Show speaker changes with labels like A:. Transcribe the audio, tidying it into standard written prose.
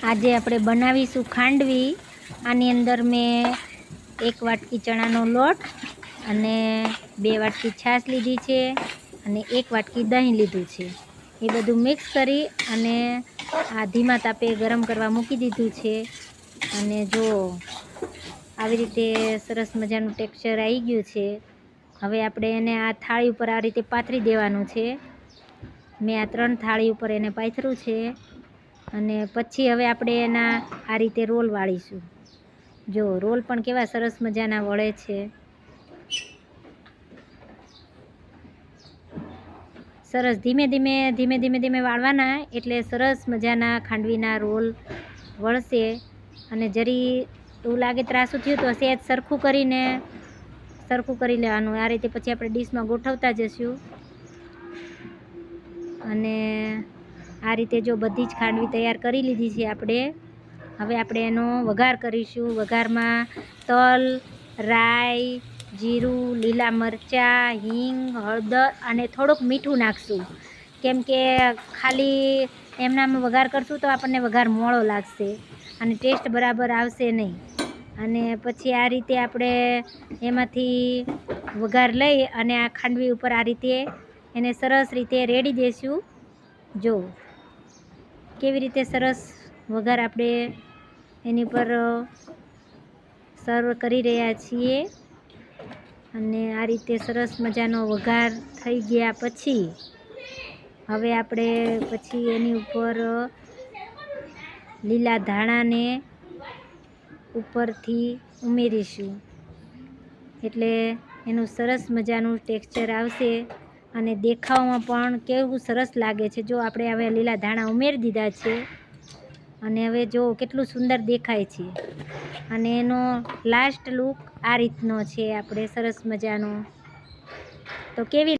A: આજે આપણે બનાવીશું ખાંડવી। આની અંદર મેં 1 વાટકી ચણાનો લોટ અને 2 વાટકી છાશ લીધી છે અને 1 વાટકી દહીં લીધું છે। એ બધું મિક્સ કરી અને આ ધીમા તાપે ગરમ કરવા મૂકી દીધું છે। અને જો આવી રીતે સરસ મજાનું ટેક્સચર આવી ગયું છે। હવે આપણે એને આ થાળી ઉપર આ રીતે પાથરી દેવાનું છે। મેં આ 3 થાળી ઉપર એને પાથર્યું છે અને પછી હવે આપણે એના આ રીતે રોલ વાળીશું। જો રોલ પણ કેવા સરસ મજાના વળે છે। સરસ ધીમે ધીમે વાળવાના, એટલે સરસ મજાના ખાંડવીના રોલ વળશે। અને જરી એવું લાગે ત્રાસું થયું તો સહેજ સરખું કરી લેવાનું। આ રીતે પછી આપણે ડીશમાં ગોઠવતા જઈશું। અને આ રીતે જો બધી જ ખાંડવી તૈયાર કરી લીધી છે આપણે। હવે આપણે એનો વઘાર કરીશું। વઘારમાં તલ, રાઈ, જીરું, લીલા મરચાં, હિંગ, હળદર અને થોડુંક મીઠું નાખશું, કેમ કે ખાલી એમનામ વઘાર કરશું તો આપણને વઘાર મોળો લાગશે અને ટેસ્ટ બરાબર આવશે નહીં। અને પછી આ રીતે આપણે એમાંથી વઘાર લઈ અને આ ખાંડવી ઉપર આ રીતે એને સરસ રીતે રેડી દઈશું। જો કેવી રીતે સરસ વઘાર આપણે એની પર સર્વ કરી રહ્યા છીએ। અને આ રીતે સરસ મજાનો વઘાર થઈ ગયા પછી હવે આપણે એની ઉપર લીલા ધાણાને ઉપરથી ઉમેરીશું, એટલે એનું સરસ મજાનું ટેક્સચર આવશે અને દેખાવમાં પણ કેવું સરસ લાગે છે। જો આપણે હવે લીલા ધાણા ઉમેરી દીધા છે અને હવે જો કેટલું સુંદર દેખાય છે। અને એનો લાસ્ટ લુક આ રીતનો છે આપણે સરસ મજાનો। તો કેવી